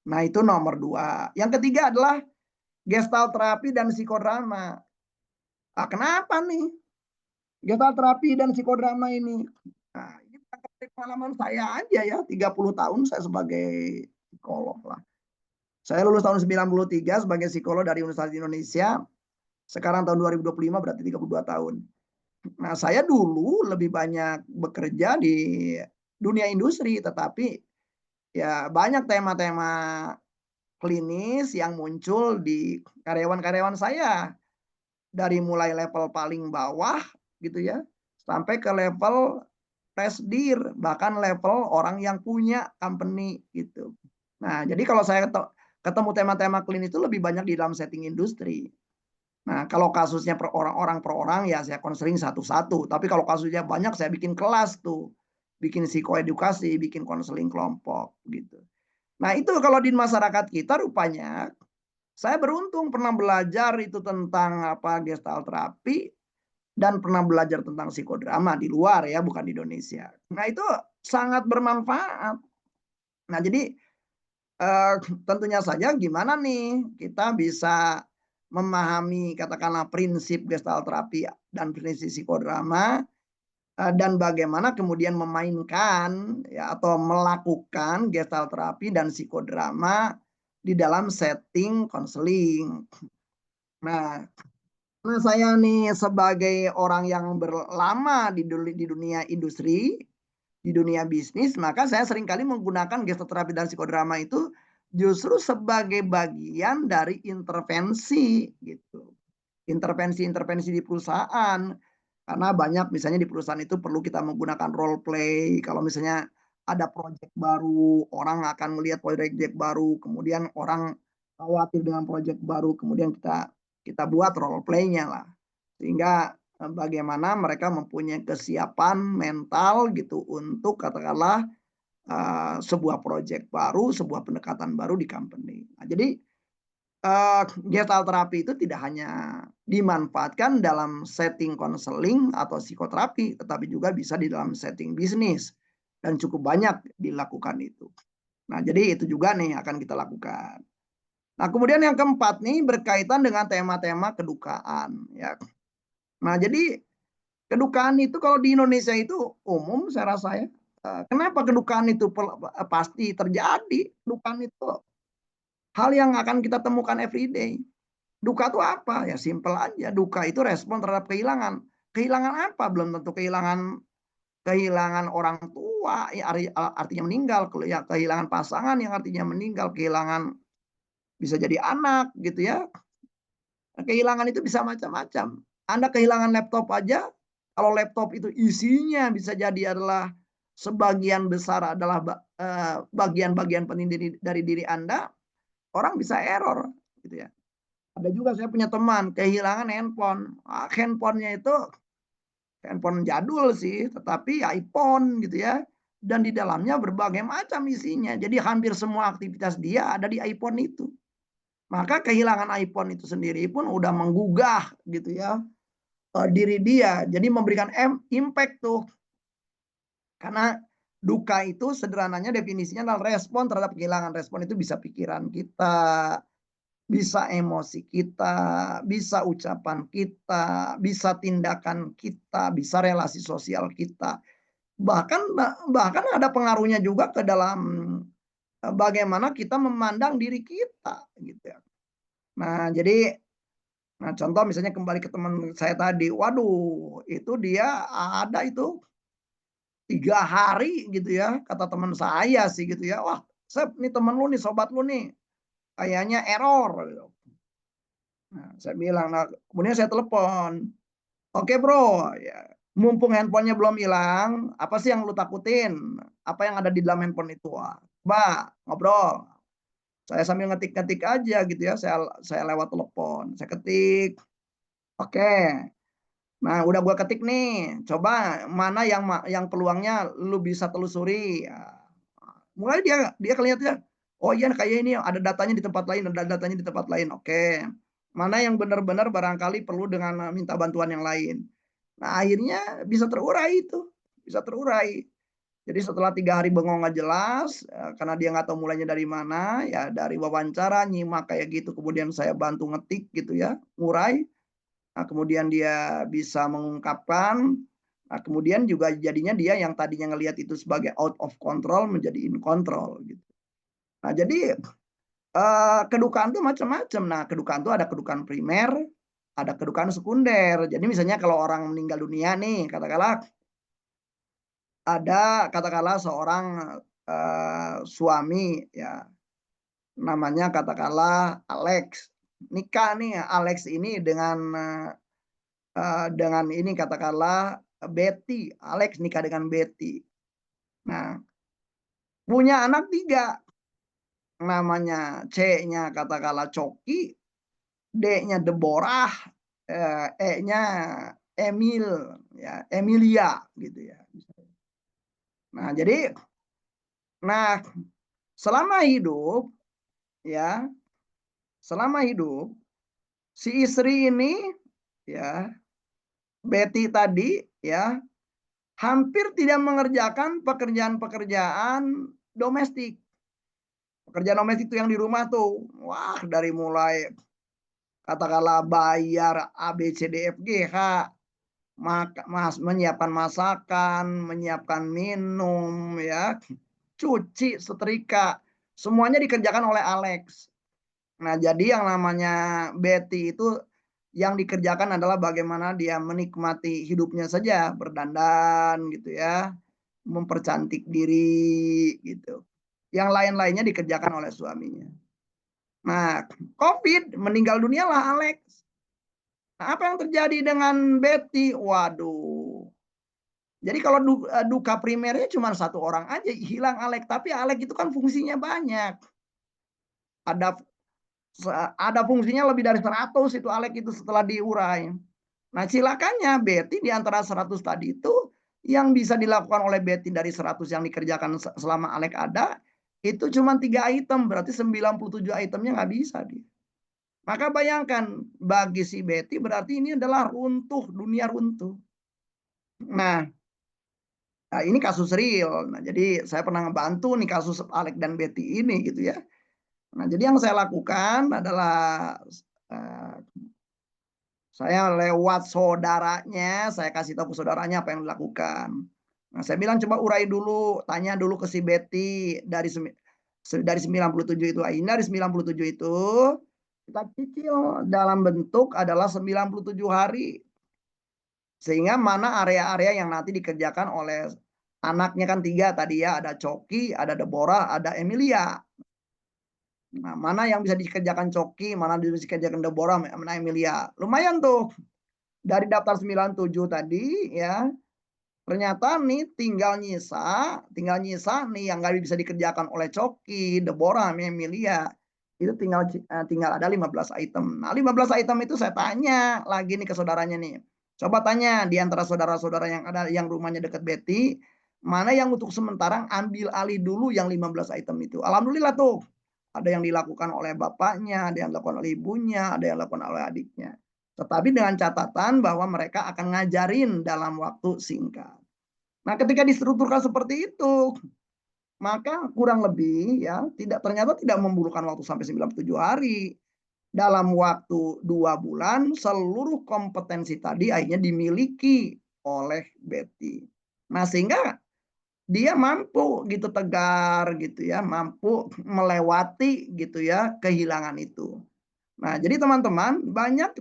Nah, itu nomor 2. Yang ketiga adalah gestalt terapi dan psikodrama. Kenapa nih gestalt terapi dan psikodrama ini? Nah, ini dari pengalaman saya aja ya, 30 tahun saya sebagai psikolog lah. Saya lulus tahun 93 sebagai psikolog dari Universitas Indonesia. Sekarang tahun 2025 berarti 32 tahun. Nah, saya dulu lebih banyak bekerja di dunia industri, tetapi ya banyak tema-tema klinis yang muncul di karyawan-karyawan saya. Dari mulai level paling bawah gitu ya, sampai ke level presidir, bahkan level orang yang punya company gitu. Nah, jadi kalau saya ketemu tema-tema klinis itu lebih banyak di dalam setting industri. Nah, kalau kasusnya per orang ya saya konseling satu-satu. Tapi kalau kasusnya banyak saya bikin kelas tuh, bikin psikoedukasi, bikin konseling kelompok gitu. Nah, itu kalau di masyarakat kita rupanya saya beruntung pernah belajar itu tentang apa gestalt terapi dan pernah belajar tentang psikodrama di luar ya, bukan di Indonesia. Nah, itu sangat bermanfaat. Nah, jadi tentunya saja gimana nih kita bisa memahami katakanlah prinsip gestalt terapi dan prinsip psikodrama, dan bagaimana kemudian memainkan ya atau melakukan gestalt terapi dan psikodrama di dalam setting konseling. Nah, karena saya nih sebagai orang yang berlama di dunia industri, di dunia bisnis, maka saya seringkali menggunakan gestoterapi dan psikodrama itu justru sebagai bagian dari intervensi gitu. Intervensi-intervensi di perusahaan. Karena banyak misalnya di perusahaan itu perlu kita menggunakan role play. Kalau misalnya ada proyek baru, orang akan melihat proyek baru, kemudian orang khawatir dengan proyek baru, kemudian kita buat role play-nya lah. Sehingga bagaimana mereka mempunyai kesiapan mental gitu untuk katakanlah sebuah proyek baru, sebuah pendekatan baru di company. Nah, jadi gestalt terapi itu tidak hanya dimanfaatkan dalam setting konseling atau psikoterapi, tetapi juga bisa di dalam setting bisnis dan cukup banyak dilakukan itu. Nah, jadi itu juga nih akan kita lakukan. Nah, kemudian yang keempat nih berkaitan dengan tema-tema kedukaan ya. Nah, jadi kedukaan itu kalau di Indonesia itu umum saya rasa ya. Kenapa kedukaan itu pasti terjadi? Kedukaan itu hal yang akan kita temukan everyday. Duka itu apa? Ya simpel aja. Duka itu respon terhadap kehilangan. Kehilangan apa? Belum tentu kehilangan kehilangan orang tua, ya artinya meninggal. Ya kehilangan pasangan yang artinya meninggal. Kehilangan bisa jadi anak gitu ya. Kehilangan itu bisa macam-macam. Anda kehilangan laptop aja, kalau laptop itu isinya bisa jadi adalah sebagian besar adalah bagian-bagian penting dari diri Anda, orang bisa error gitu ya. Ada juga saya punya teman kehilangan handphone. Handphonenya itu handphone jadul sih, tetapi iPhone gitu ya. Dan di dalamnya berbagai macam isinya. Jadi hampir semua aktivitas dia ada di iPhone itu. Maka kehilangan iPhone itu sendiri pun udah menggugah gitu ya diri dia. Jadi memberikan impact tuh. Karena duka itu sederhananya definisinya adalah respon terhadap kehilangan. Respon itu bisa pikiran kita, bisa emosi kita, bisa ucapan kita, bisa tindakan kita, bisa relasi sosial kita. Bahkan bahkan ada pengaruhnya juga ke dalam bagaimana kita memandang diri kita gitu ya. Nah, jadi contoh misalnya kembali ke teman saya tadi, waduh itu dia ada itu 3 hari gitu ya, kata teman saya sih gitu ya, "Wah, Sep, nih temen lu nih, sobat lu nih, kayaknya error," gitu. Nah, saya bilang, nah kemudian saya telepon, "Oke Bro, ya mumpung handphonenya belum hilang, apa sih yang lu takutin? Apa yang ada di dalam handphone itu?" Wah, coba ngobrol. Saya sambil ngetik-ngetik aja gitu ya, saya lewat telepon, saya ketik, "Oke, nah udah gua ketik nih, coba mana yang peluangnya lu bisa telusuri." Ya, mulai dia kelihatannya, "Oh iya kayaknya ini ada datanya di tempat lain, ada datanya di tempat lain." Oke. Mana yang benar-benar barangkali perlu dengan minta bantuan yang lain. Nah, akhirnya bisa terurai itu, bisa terurai. Jadi setelah 3 hari bengong nggak jelas, karena dia nggak tahu mulainya dari mana, ya dari wawancara, nyimak kayak gitu, kemudian saya bantu ngetik gitu ya, ngurai. Nah, kemudian dia bisa mengungkapkan, nah kemudian juga jadinya dia yang tadinya ngelihat itu sebagai out of control menjadi in control gitu. Nah jadi, kedukaan tuh macam-macam. Nah, kedukaan tuh ada kedukaan primer, ada kedukaan sekunder. Jadi misalnya kalau orang meninggal dunia nih, katakanlah ada katakanlah seorang, suami ya, namanya katakanlah Alex, nikah nih Alex ini dengan ini katakanlah Betty, Alex nikah dengan Betty. Nah, punya anak 3, namanya C-nya katakanlah Coki, D-nya Deborah, E-nya Emil, ya, Emilia gitu ya. Nah, jadi nah selama hidup ya, selama hidup si istri ini ya, Betty tadi ya, hampir tidak mengerjakan pekerjaan-pekerjaan domestik. Pekerjaan domestik itu yang di rumah tuh, wah dari mulai katakanlah bayar A, B, C, D, F, G, H, menyiapkan masakan, menyiapkan minum ya, cuci, setrika, semuanya dikerjakan oleh Alex. Nah, jadi yang namanya Betty itu yang dikerjakan adalah bagaimana dia menikmati hidupnya saja, berdandan gitu ya, mempercantik diri gitu. Yang lain-lainnya dikerjakan oleh suaminya. Nah, COVID meninggal dunialah Alex. Nah, apa yang terjadi dengan Betty? Waduh. Jadi kalau duka primernya cuma 1 orang aja hilang Alex, tapi Alex itu kan fungsinya banyak. Ada ada fungsinya lebih dari 100 itu Alex itu setelah diurai. Nah, silakannya Betty di antara 100 tadi itu yang bisa dilakukan oleh Betty dari 100 yang dikerjakan selama Alex ada, itu cuma 3 item, berarti 97 itemnya nggak bisa dia. Maka bayangkan bagi si Betty berarti ini adalah runtuh, dunia runtuh. Nah, ini kasus real. Nah, jadi saya pernah ngebantu nih kasus Alex dan Betty ini gitu ya. Nah, jadi yang saya lakukan adalah uh, saya lewat saudaranya, saya kasih tahu ke saudaranya apa yang dilakukan. Nah, saya bilang coba urai dulu, tanya dulu ke si Betty dari 97 itu. Akhirnya dari 97 itu kita cicil dalam bentuk adalah 97 hari. Sehingga mana area-area yang nanti dikerjakan oleh anaknya kan 3 tadi ya, ada Coki, ada Deborah, ada Emilia. Nah, mana yang bisa dikerjakan Coki, mana bisa dikerjakan Deborah, mana Emilia. Lumayan tuh. Dari daftar 97 tadi ya, ternyata nih tinggal nyisa nih yang nggak bisa dikerjakan oleh Coki, Deborah, Emilia. Itu tinggal ada 15 item. Nah, 15 item itu saya tanya lagi nih ke saudaranya nih. Coba tanya di antara saudara-saudara yang ada yang rumahnya dekat Betty, mana yang untuk sementara ambil alih dulu yang 15 item itu. Alhamdulillah tuh. Ada yang dilakukan oleh bapaknya, ada yang dilakukan oleh ibunya, ada yang dilakukan oleh adiknya. Tetapi dengan catatan bahwa mereka akan ngajarin dalam waktu singkat. Nah, ketika distrukturkan seperti itu, maka kurang lebih ya ternyata tidak membutuhkan waktu sampai 97 hari. Dalam waktu 2 bulan seluruh kompetensi tadi akhirnya dimiliki oleh Betty. Nah, sehingga dia mampu gitu tegar gitu ya, mampu melewati gitu ya kehilangan itu. Nah, jadi teman-teman banyak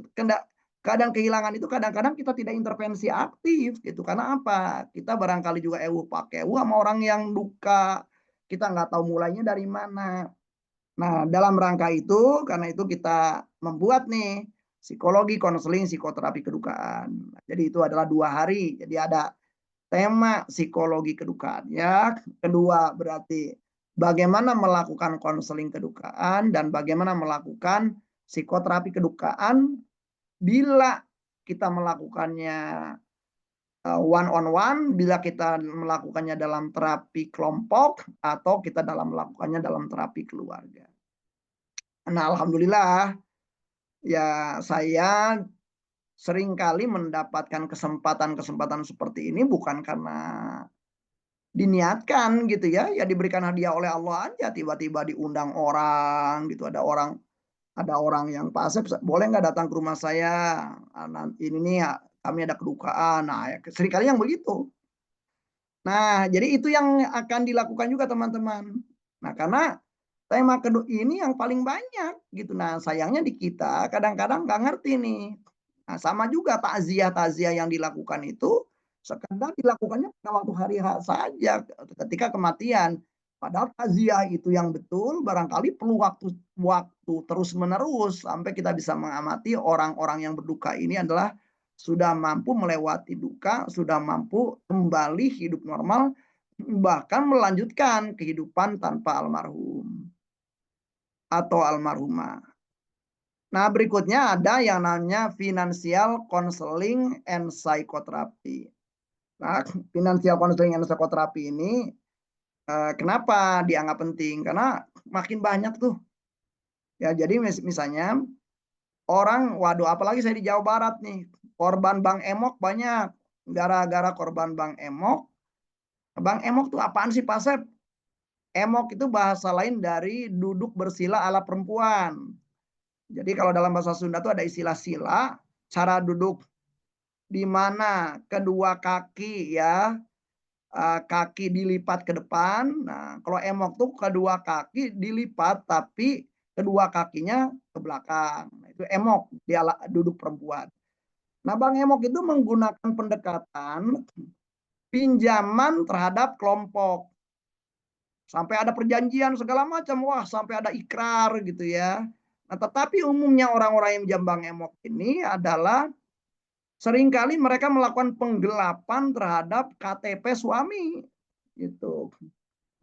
kadang kehilangan itu kadang-kadang kita tidak intervensi aktif gitu. Karena apa? Kita barangkali juga pakai sama orang yang duka. Kita nggak tahu mulainya dari mana. Nah, dalam rangka itu, karena itu kita membuat nih psikologi, konseling, psikoterapi kedukaan. Nah, jadi itu adalah 2 hari. Jadi ada tema psikologi kedukaan ya. Kedua berarti bagaimana melakukan konseling kedukaan dan bagaimana melakukan psikoterapi kedukaan bila kita melakukannya one on one, bila kita melakukannya dalam terapi kelompok atau kita melakukannya dalam terapi keluarga. Nah, alhamdulillah ya saya seringkali mendapatkan kesempatan-kesempatan seperti ini bukan karena diniatkan gitu ya, ya diberikan hadiah oleh Allah aja, tiba-tiba diundang orang gitu, ada orang yang, "Pak Asep boleh nggak datang ke rumah saya? Ini nih ya, kami ada kedukaan." Nah, ya seringkali yang begitu. Nah, jadi itu yang akan dilakukan juga teman-teman. Nah, karena tema ini yang paling banyak gitu. Nah, sayangnya di kita kadang-kadang nggak ngerti nih. Nah, sama juga takziah-takziah yang dilakukan itu sekedar dilakukannya pada waktu hari H saja ketika kematian. Padahal takziah itu yang betul barangkali perlu waktu terus-menerus sampai kita bisa mengamati orang-orang yang berduka ini adalah sudah mampu melewati duka, sudah mampu kembali hidup normal, bahkan melanjutkan kehidupan tanpa almarhum atau almarhumah. Nah, berikutnya ada yang namanya financial counseling and psychotherapy. Nah, financial counseling and psychotherapy ini kenapa dianggap penting? Karena makin banyak tuh. Ya, jadi misalnya orang, waduh, apalagi saya di Jawa Barat nih, korban Bang Emok banyak. Gara-gara korban Bang Emok. Bang Emok tuh apaan sih, Pak Sep? Emok itu bahasa lain dari duduk bersila ala perempuan. Jadi kalau dalam bahasa Sunda tuh ada istilah sila, cara duduk di mana kedua kaki ya, kaki dilipat ke depan. Nah, kalau emok tuh kedua kaki dilipat tapi kedua kakinya ke belakang. Nah, itu emok, dia duduk perempuan. Nah, Bang Emok itu menggunakan pendekatan pinjaman terhadap kelompok. Sampai ada perjanjian segala macam, wah sampai ada ikrar gitu ya. Nah, tetapi umumnya orang-orang yang jambang emok ini adalah seringkali mereka melakukan penggelapan terhadap KTP suami gitu.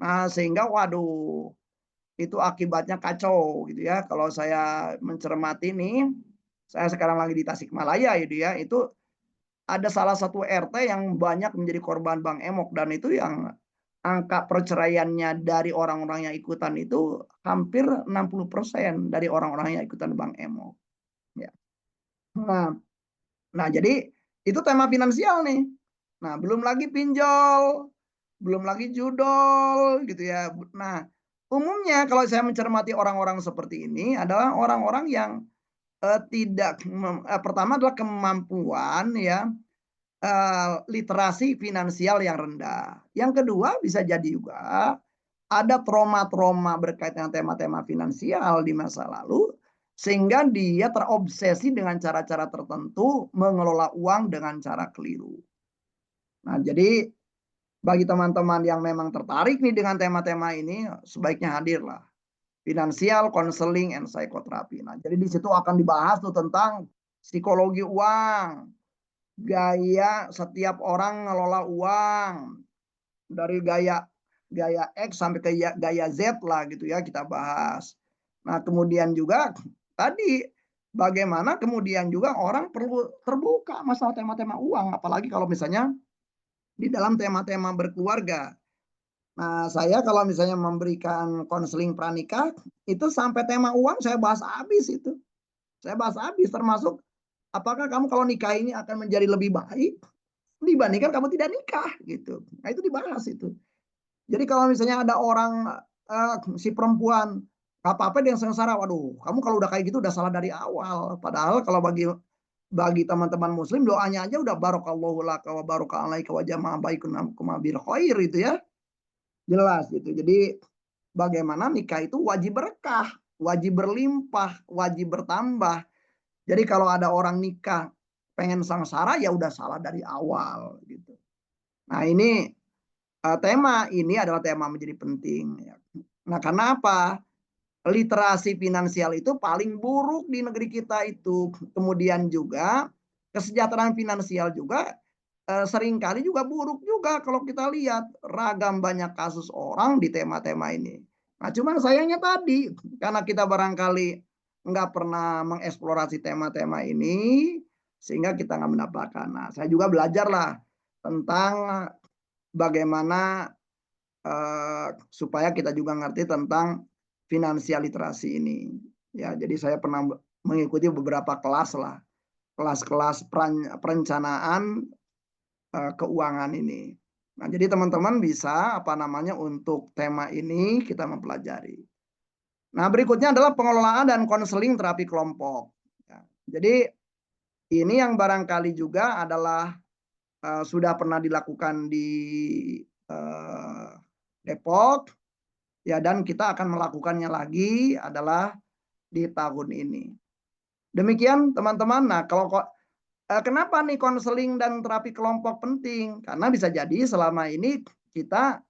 Nah, sehingga waduh itu akibatnya kacau gitu ya. Kalau saya mencermati nih, saya sekarang lagi di Tasikmalaya gitu ya, itu ada salah satu RT yang banyak menjadi korban Bang Emok dan itu yang angka perceraiannya dari orang-orang yang ikutan itu hampir 60% dari orang-orang yang ikutan Bang Emok. Ya. Nah, nah jadi itu tema finansial nih. Nah, belum lagi pinjol, belum lagi judol gitu ya. Nah, umumnya kalau saya mencermati orang-orang seperti ini adalah orang-orang yang tidak pertama adalah kemampuan ya literasi finansial yang rendah. Yang kedua bisa jadi juga ada trauma-trauma berkaitan dengan tema-tema finansial di masa lalu sehingga dia terobsesi dengan cara-cara tertentu mengelola uang dengan cara keliru. Nah, jadi bagi teman-teman yang memang tertarik nih dengan tema-tema ini sebaiknya hadirlah. Financial counseling and psychotherapy. Nah, jadi di situ akan dibahas tuh tentang psikologi uang, gaya setiap orang ngelola uang, dari gaya gaya X sampai ke gaya Z lah gitu ya kita bahas. Nah, kemudian juga tadi bagaimana kemudian juga orang perlu terbuka masalah tema-tema uang apalagi kalau misalnya di dalam tema-tema berkeluarga. Nah, saya kalau misalnya memberikan konseling pranikah itu sampai tema uang saya bahas habis itu. Saya bahas habis termasuk apakah kamu kalau nikah ini akan menjadi lebih baik dibandingkan kamu tidak nikah gitu. Nah, itu dibahas itu. Jadi kalau misalnya ada orang si perempuan gak apa-apa dia yang sengsara, waduh, kamu kalau udah kayak gitu udah salah dari awal. Padahal kalau bagi teman-teman muslim doanya aja udah barokallahu laka wa baraka alaika wa jama'a bainakum bil khair itu ya. Jelas gitu. Jadi bagaimana nikah itu wajib berkah, wajib berlimpah, wajib bertambah. Jadi kalau ada orang nikah pengen sengsara ya udah salah dari awal gitu. Nah, ini tema ini adalah tema menjadi penting ya. Nah, karena apa? Literasi finansial itu paling buruk di negeri kita itu. Kemudian juga kesejahteraan finansial juga seringkali juga buruk juga kalau kita lihat ragam banyak kasus orang di tema-tema ini. Nah, cuman sayangnya tadi karena kita barangkali nggak pernah mengeksplorasi tema-tema ini sehingga kita nggak mendapatkan. Nah, saya juga belajar lah tentang bagaimana supaya kita juga ngerti tentang finansial literasi ini. Ya, jadi saya pernah mengikuti beberapa kelas lah, kelas-kelas perencanaan keuangan ini. Nah, jadi teman-teman bisa untuk tema ini kita mempelajari. Nah, berikutnya adalah pengelolaan dan konseling terapi kelompok. Ya, jadi ini yang barangkali juga adalah sudah pernah dilakukan di Depok, ya, dan kita akan melakukannya lagi adalah di tahun ini. Demikian teman-teman. Nah, kenapa nih konseling dan terapi kelompok penting? Karena bisa jadi selama ini kita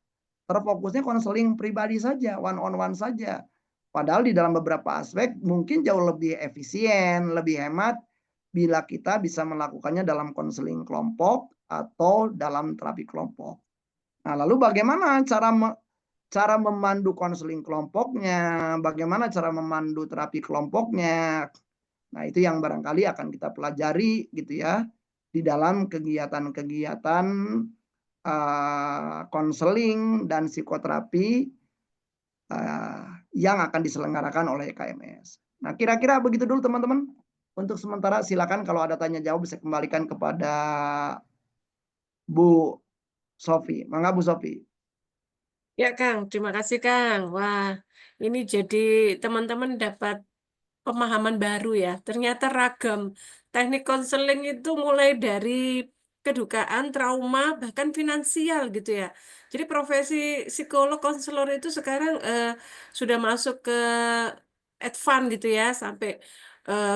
terfokusnya konseling pribadi saja, one on one saja. Padahal di dalam beberapa aspek mungkin jauh lebih efisien, lebih hemat bila kita bisa melakukannya dalam konseling kelompok atau dalam terapi kelompok. Nah, lalu bagaimana cara memandu konseling kelompoknya, bagaimana cara memandu terapi kelompoknya. Nah, itu yang barangkali akan kita pelajari gitu ya di dalam kegiatan-kegiatan konseling dan psikoterapi yang akan diselenggarakan oleh KMS. Nah, kira-kira begitu dulu teman-teman. Untuk sementara silakan kalau ada tanya jawab bisa kembalikan kepada Bu Sofi. Mangga Bu Sofi. Ya, Kang, terima kasih, Kang. Wah, ini jadi teman-teman dapat pemahaman baru ya. Ternyata ragam teknik konseling itu mulai dari kedukaan, trauma, bahkan finansial gitu ya. Jadi profesi psikolog konselor itu sekarang sudah masuk ke advance gitu ya, sampai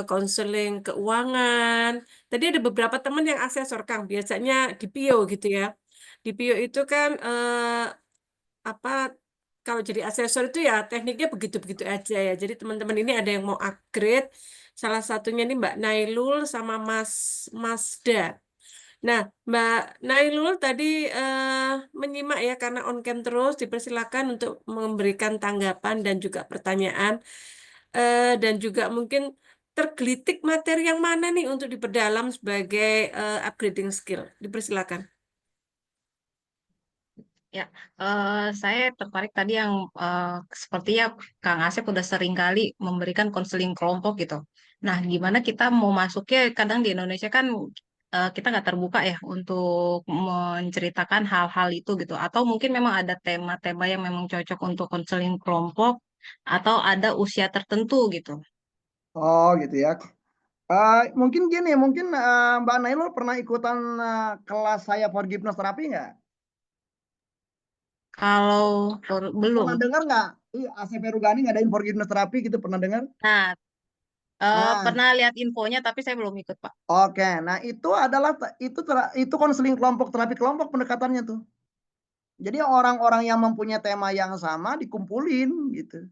konseling keuangan. Tadi ada beberapa teman yang asesor, Kang, biasanya di PIO gitu ya. Di PIO itu kan apa, kalau jadi asesor itu ya tekniknya begitu-begitu aja ya. Jadi teman-teman ini ada yang mau upgrade. Salah satunya ini Mbak Nailul sama Mas Masda. Nah, Mbak Nailul tadi menyimak ya karena on cam terus, dipersilakan untuk memberikan tanggapan dan juga pertanyaan. Dan juga mungkin tergelitik materi yang mana nih untuk diperdalam sebagai upgrading skill. Dipersilakan. Ya, saya tertarik tadi yang sepertinya Kang Asep udah sering kali memberikan konseling kelompok gitu. Nah, gimana kita mau masuknya? Kadang di Indonesia kan kita nggak terbuka ya untuk menceritakan hal-hal itu gitu. Atau mungkin memang ada tema-tema yang memang cocok untuk konseling kelompok atau ada usia tertentu gitu. Oh, gitu ya. Mungkin gini, mungkin Mbak Nailul pernah ikutan kelas saya forgiveness terapi nggak? Kalau belum, Pernah dengar nggak? ACP Rugani ngadain forgiveness terapi gitu, pernah dengar? nah Nah, pernah lihat infonya tapi saya belum ikut Pak. oke. Nah, itu adalah itu konseling kelompok, terapi kelompok pendekatannya tuh. Jadi orang-orang yang mempunyai tema yang sama dikumpulin gitu.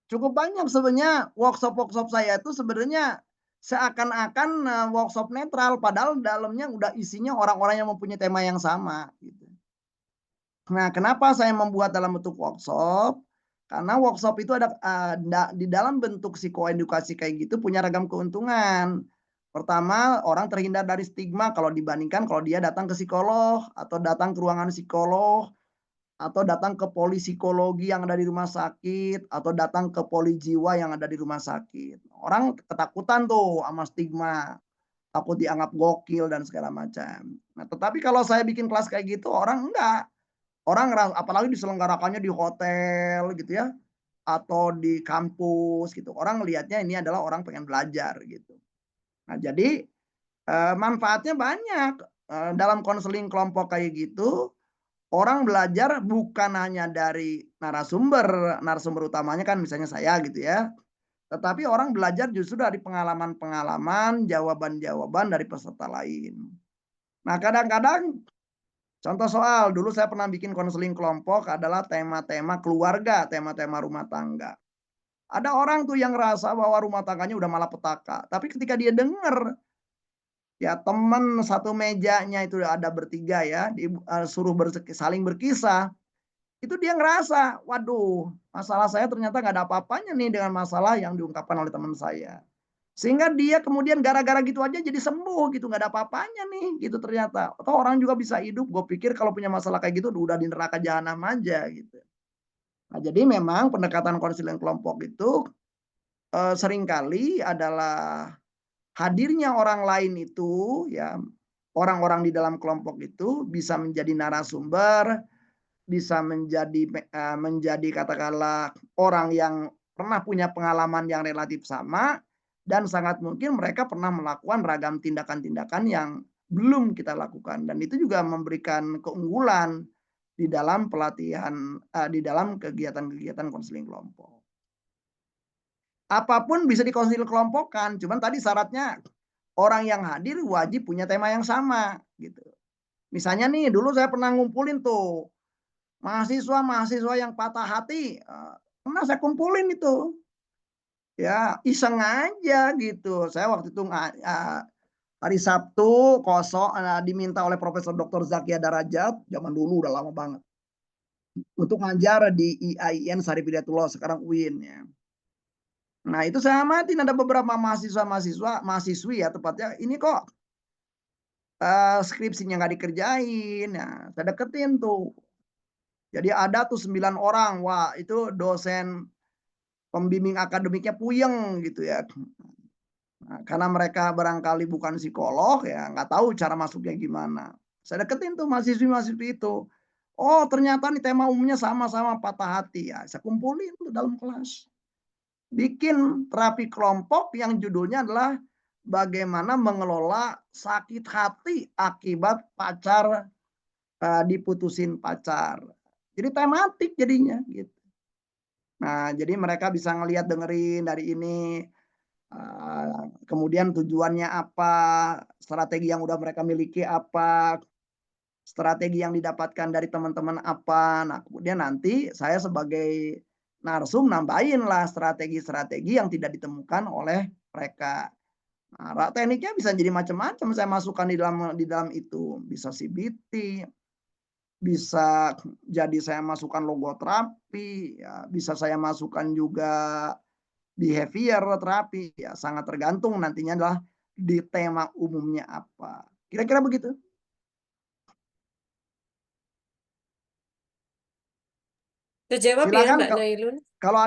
Cukup banyak sebenarnya workshop-workshop saya itu sebenarnya seakan-akan workshop netral padahal dalamnya udah isinya orang-orang yang mempunyai tema yang sama gitu. Nah, kenapa saya membuat dalam bentuk workshop? Karena workshop itu ada di dalam bentuk psikoedukasi kayak gitu punya ragam keuntungan. Pertama, orang terhindar dari stigma kalau dibandingkan kalau dia datang ke psikolog atau datang ke ruangan psikolog atau datang ke poli psikologi yang ada di rumah sakit atau datang ke poli jiwa yang ada di rumah sakit. Orang ketakutan tuh sama stigma, takut dianggap gokil dan segala macam. Nah, tetapi kalau saya bikin kelas kayak gitu orang enggak. Orang apalagi diselenggarakannya di hotel gitu ya, atau di kampus gitu. Orang lihatnya ini adalah orang pengen belajar gitu. Nah, jadi manfaatnya banyak dalam konseling kelompok kayak gitu. Orang belajar bukan hanya dari narasumber, narasumber utamanya kan misalnya saya gitu ya. Tetapi orang belajar justru dari pengalaman-pengalaman, jawaban-jawaban dari peserta lain. Nah, kadang-kadang contoh soal, dulu saya pernah bikin konseling kelompok adalah tema-tema keluarga, tema-tema rumah tangga. Ada orang tuh yang ngerasa bahwa rumah tangganya udah malapetaka. Tapi ketika dia dengar ya teman satu mejanya itu ada bertiga ya, disuruh saling berkisah, itu dia ngerasa, waduh, masalah saya ternyata nggak ada apa-apanya nih dengan masalah yang diungkapkan oleh teman saya. Sehingga dia kemudian gara-gara gitu aja jadi sembuh gitu, nggak ada apa-apanya nih gitu ternyata. Atau orang juga bisa hidup, gue pikir kalau punya masalah kayak gitu udah di neraka jahanam aja gitu. Nah, jadi memang pendekatan konseling kelompok itu seringkali adalah hadirnya orang lain itu ya orang-orang di dalam kelompok itu bisa menjadi narasumber, bisa menjadi katakanlah orang yang pernah punya pengalaman yang relatif sama, dan sangat mungkin mereka pernah melakukan ragam tindakan-tindakan yang belum kita lakukan, dan itu juga memberikan keunggulan di dalam pelatihan, di dalam kegiatan-kegiatan konseling kelompok. Apapun bisa dikonseling kelompokkan, cuman tadi syaratnya orang yang hadir wajib punya tema yang sama gitu. Misalnya nih, dulu saya pernah ngumpulin tuh mahasiswa-mahasiswa yang patah hati, pernah saya kumpulin itu. Ya, iseng aja gitu. Saya waktu itu hari Sabtu kosong, diminta oleh Profesor Dr. Zakia Darajat, zaman dulu udah lama banget, untuk ngajar di IAIN Syarif Hidayatullah, sekarang UIN ya. Nah, itu saya amatin ada beberapa mahasiswi ya tepatnya, ini kok skripsinya nggak dikerjain, ya saya deketin tuh. Jadi ada tuh 9 orang, wah itu dosen pembimbing akademiknya puyeng gitu ya. Nah, karena mereka barangkali bukan psikolog ya nggak tahu cara masuknya gimana. Saya deketin tuh mahasiswi-mahasiswi itu. Oh ternyata nih tema umumnya sama-sama patah hati ya. Saya kumpulin tuh dalam kelas. Bikin terapi kelompok yang judulnya adalah bagaimana mengelola sakit hati akibat pacar, diputusin pacar. Jadi tematik jadinya gitu. Nah, jadi mereka bisa ngelihat dengerin dari ini, kemudian tujuannya apa, strategi yang udah mereka miliki apa, strategi yang didapatkan dari teman-teman apa. Nah, kemudian nanti saya sebagai narsum nambahin lah strategi-strategi yang tidak ditemukan oleh mereka. Nah, tekniknya bisa jadi macam-macam saya masukkan di dalam itu. Bisa CBT, bisa jadi saya masukkan logoterapi, ya, bisa saya masukkan juga behavior terapi, ya sangat tergantung nantinya adalah di tema umumnya apa. Kira-kira begitu. Terjawab ya Silakan Mbak Nailun. kalau